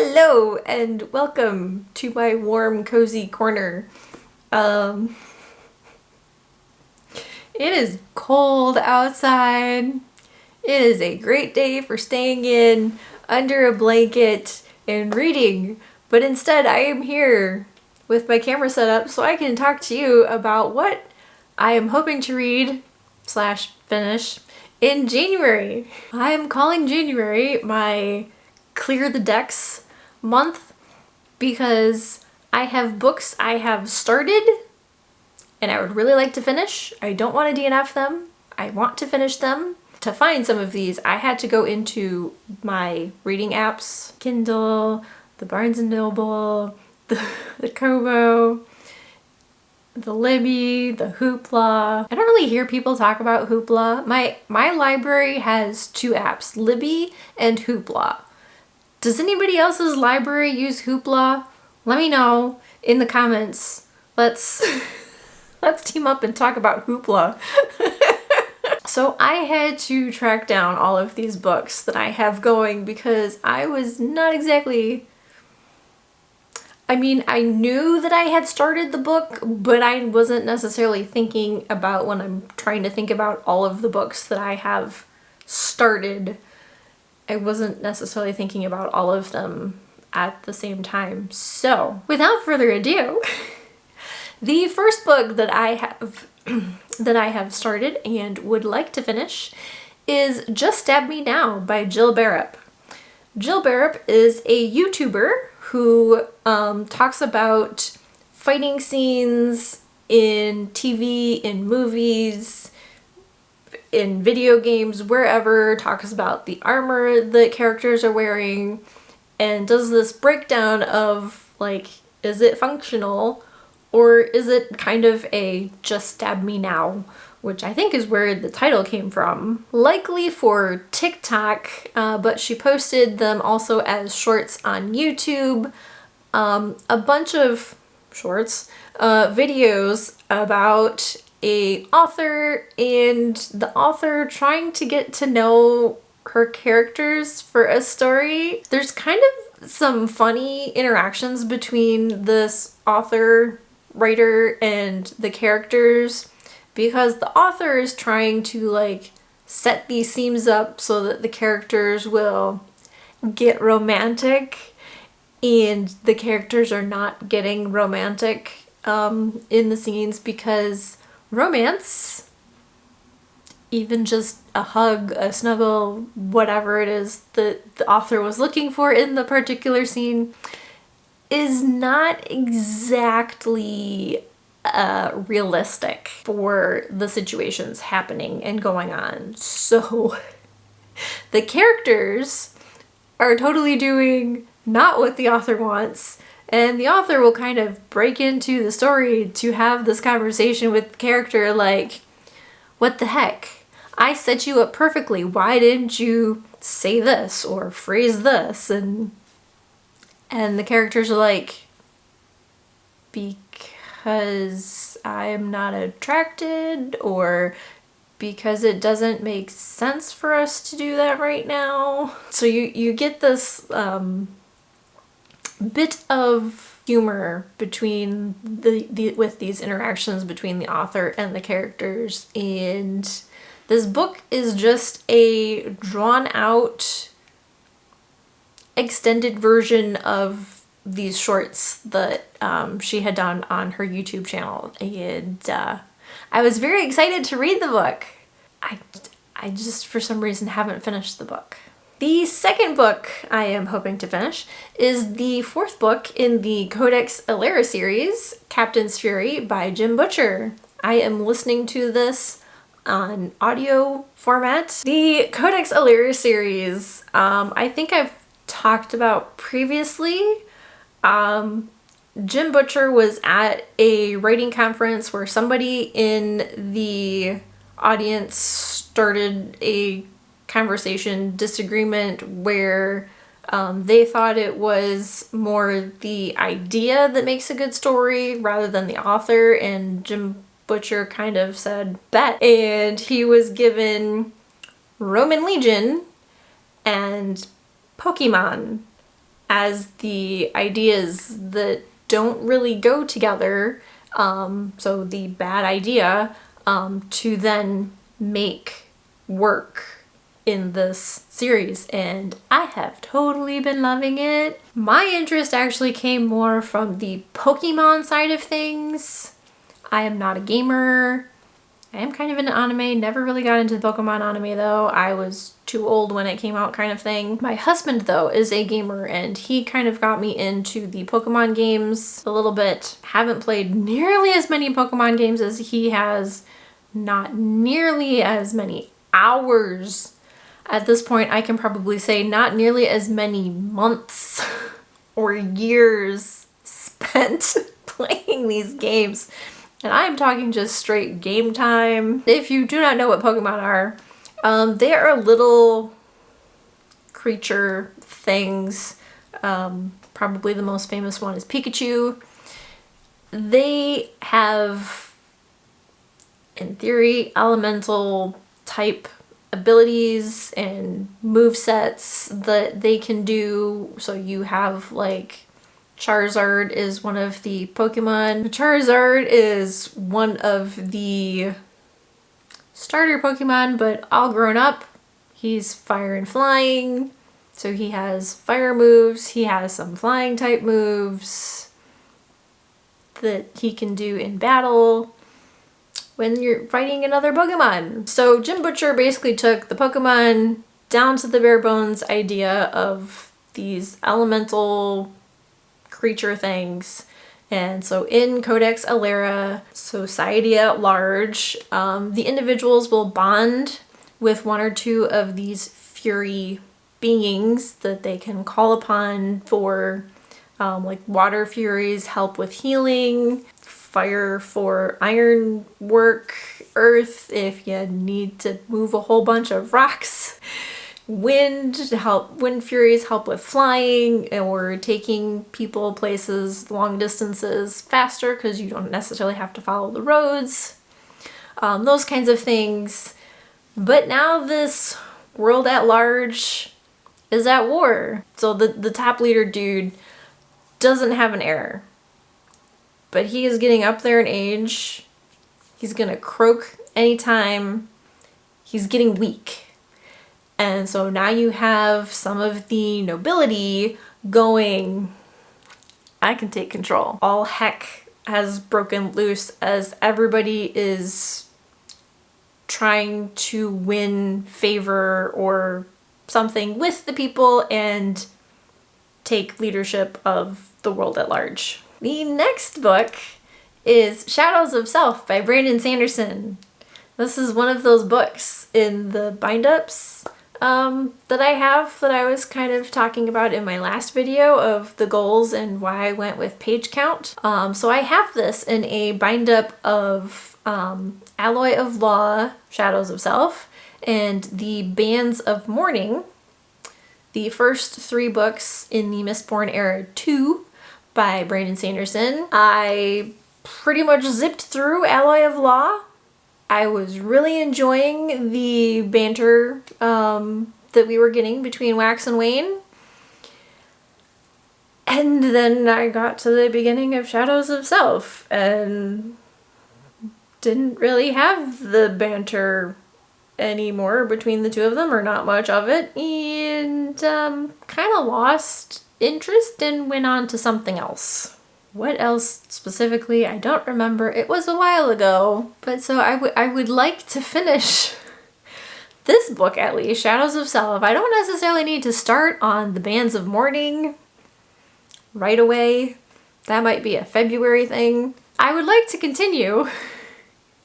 Hello and welcome to my warm, cozy corner. It is cold outside. It is a great day for staying in under a blanket and reading, but instead I am here with my camera set up so I can talk to you about what I am hoping to read / finish in January. I am calling January my clear the decks month because I have books I have started and I would really like to finish. I don't want to DNF them. I want to finish them. To find some of these, I had to go into my reading apps, Kindle, the Barnes & Noble, the Kobo, the Libby, the Hoopla. I don't really hear people talk about Hoopla. My library has two apps, Libby and Hoopla. Does anybody else's library use Hoopla? Let me know in the comments. Let's team up and talk about Hoopla. So I had to track down all of these books that I have going because I was not exactly... I knew that I had started the book, but I wasn't necessarily thinking about when I'm trying to think about all of the books that I have started. I wasn't necessarily thinking about all of them at the same time. So, without further ado, the first book that I have started and would like to finish is Just Stab Me Now by Jill Barrett. Jill Barrett is a YouTuber who talks about fighting scenes in TV, in movies, in video games, wherever, talks about the armor the characters are wearing, and does this breakdown of, like, is it functional, or is it kind of a just stab me now, which I think is where the title came from. Likely for TikTok, but she posted them also as shorts on YouTube. A bunch of shorts, videos about a author and the author trying to get to know her characters for a story. There's kind of some funny interactions between this author, writer, and the characters because the author is trying to like set these scenes up so that the characters will get romantic, and the characters are not getting romantic in the scenes because romance, even just a hug, a snuggle, whatever it is that the author was looking for in the particular scene, is not exactly realistic for the situations happening and going on. So the characters are totally doing not what the author wants, and the author will kind of break into the story to have this conversation with the character like, what the heck? I set you up perfectly. Why didn't you say this or phrase this? And the characters are like, because I'm not attracted, or because it doesn't make sense for us to do that right now. So you get this bit of humor between with these interactions between the author and the characters, and this book is just a drawn out extended version of these shorts that she had done on her YouTube channel, and I was very excited to read the book. I just for some reason haven't finished the book. The second book I am hoping to finish is the fourth book in the Codex Alera series, Captain's Fury by Jim Butcher. I am listening to this on audio format. The Codex Alera series, I think I've talked about previously. Jim Butcher was at a writing conference where somebody in the audience started a conversation disagreement where they thought it was more the idea that makes a good story rather than the author, and Jim Butcher kind of said bet, and he was given Roman Legion and Pokemon as the ideas that don't really go together, so the bad idea, to then make work in this series, and I have totally been loving it. My interest actually came more from the Pokemon side of things. I am not a gamer. I am kind of into anime. Never really got into the Pokemon anime though. I was too old when it came out, kind of thing. My husband though is a gamer, and he kind of got me into the Pokemon games a little bit. Haven't played nearly as many Pokemon games as he has. Not nearly as many hours. At this point, I can probably say not nearly as many months or years spent playing these games. And I'm talking just straight game time. If you do not know what Pokemon are, they are little creature things. Probably the most famous one is Pikachu. They have, in theory, elemental type abilities and movesets that they can do. So you have like Charizard is one of the Pokemon. Charizard is one of the starter Pokemon, but all grown up. He's fire and flying, so he has fire moves. He has some flying type moves that he can do in battle when you're fighting another Pokemon. So Jim Butcher basically took the Pokemon down to the bare bones idea of these elemental creature things. And so in Codex Alera, society at large, the individuals will bond with one or two of these fury beings that they can call upon for, like water furies help with healing, fire for iron work, earth if you need to move a whole bunch of rocks, wind furies help with flying or taking people places long distances faster because you don't necessarily have to follow the roads, those kinds of things. But now this world at large is at war. So the top leader dude doesn't have an heir, but he is getting up there in age. He's gonna croak anytime. He's getting weak. And so now you have some of the nobility going, I can take control. All heck has broken loose as everybody is trying to win favor or something with the people and take leadership of the world at large. The next book is Shadows of Self by Brandon Sanderson. This is one of those books in the bind-ups that I have that I was kind of talking about in my last video of the goals and why I went with page count. So I have this in a bind-up of Alloy of Law, Shadows of Self, and the Bands of Mourning, the first 3 books in the Mistborn Era 2 by Brandon Sanderson. I pretty much zipped through Alloy of Law. I was really enjoying the banter that we were getting between Wax and Wayne. And then I got to the beginning of Shadows of Self and didn't really have the banter anymore between the two of them, or not much of it, and kind of lost interest and went on to something else. What else specifically? I don't remember. It was a while ago. But so I would like to finish this book at least, Shadows of Self. I don't necessarily need to start on the Bands of Mourning right away. That might be a February thing. I would like to continue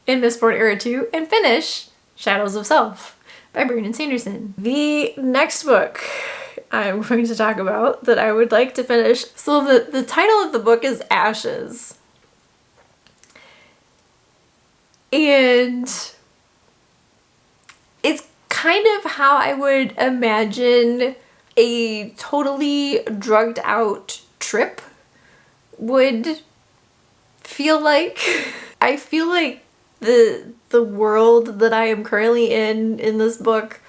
in Mistborn Era 2 and finish Shadows of Self by Brandon Sanderson. The next book I'm going to talk about that I would like to finish. So the title of the book is Ashes. And it's kind of how I would imagine a totally drugged out trip would feel like. I feel like the world that I am currently in this book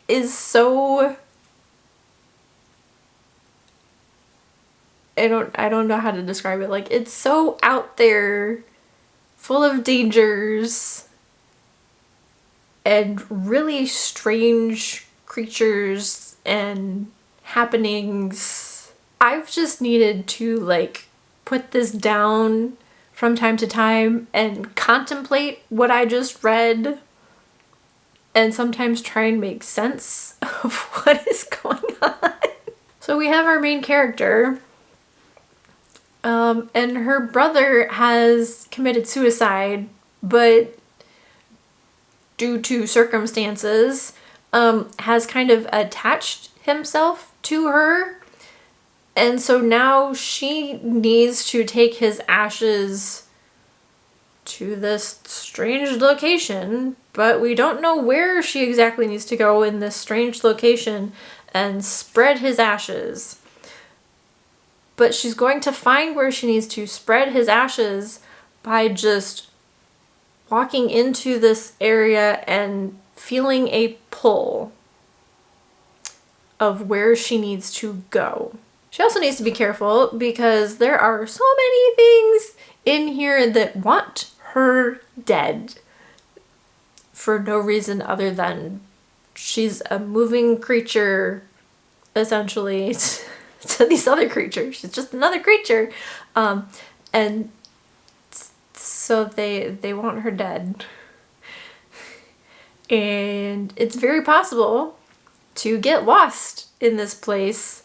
is so I don't know how to describe it. Like, it's so out there, full of dangers and really strange creatures and happenings. I've just needed to like put this down from time to time and contemplate what I just read and sometimes try and make sense of what is going on. So we have our main character, and her brother has committed suicide, but due to circumstances, has kind of attached himself to her. And so now she needs to take his ashes to this strange location, but we don't know where she exactly needs to go in this strange location and spread his ashes. But she's going to find where she needs to spread his ashes by just walking into this area and feeling a pull of where she needs to go. She also needs to be careful because there are so many things in here that want her dead for no reason other than she's a moving creature, essentially, to these other creatures. She's just another creature. And so they want her dead. And it's very possible to get lost in this place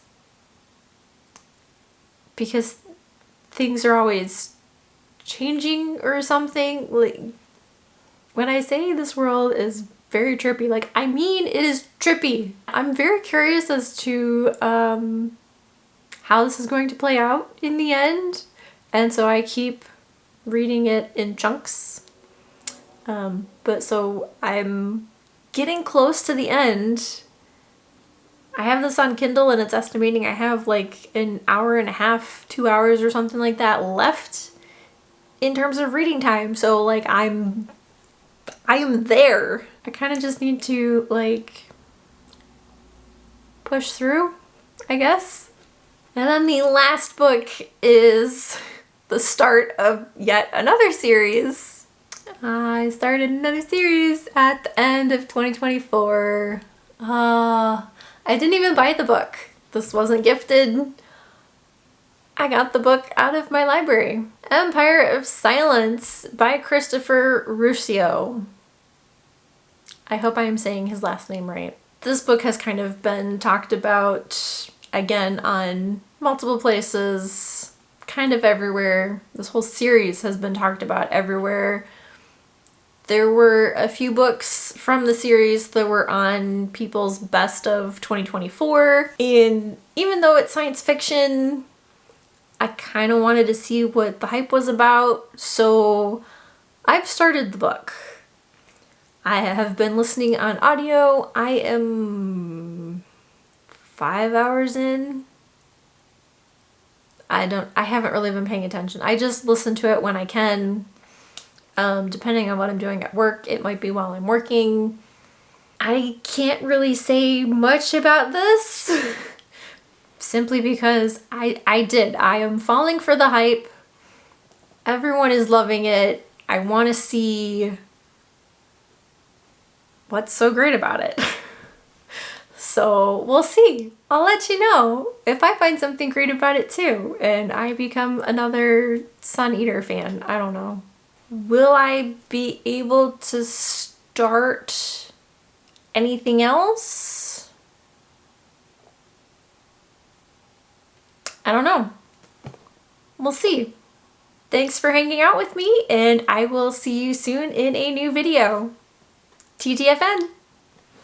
because things are always changing or something. Like, when I say this world is very trippy, like, I mean it is trippy. I'm very curious as to how this is going to play out in the end, and so I keep reading it in chunks. But so I'm getting close to the end. I have this on Kindle and it's estimating I have like an hour and a half, 2 hours or something like that left in terms of reading time. So like I am there. I kind of just need to like push through, I guess. And then the last book is the start of yet another series. I started another series at the end of 2024. I didn't even buy the book. This wasn't gifted. I got the book out of my library. Empire of Silence by Christopher Ruscio. I hope I am saying his last name right. This book has kind of been talked about again on multiple places, kind of everywhere. This whole series has been talked about everywhere. There were a few books from the series that were on people's best of 2024, and even though it's science fiction, I kind of wanted to see what the hype was about, so I've started the book. I have been listening on audio. I am 5 hours in. I haven't really been paying attention. I just listen to it when I can. Depending on what I'm doing at work, it might be while I'm working. I can't really say much about this simply because I am falling for the hype. Everyone is loving it. I want to see what's so great about it. So we'll see. I'll let you know if I find something great about it too and I become another Sun Eater fan. I don't know. Will I be able to start anything else? I don't know. We'll see. Thanks for hanging out with me, and I will see you soon in a new video. TTFN!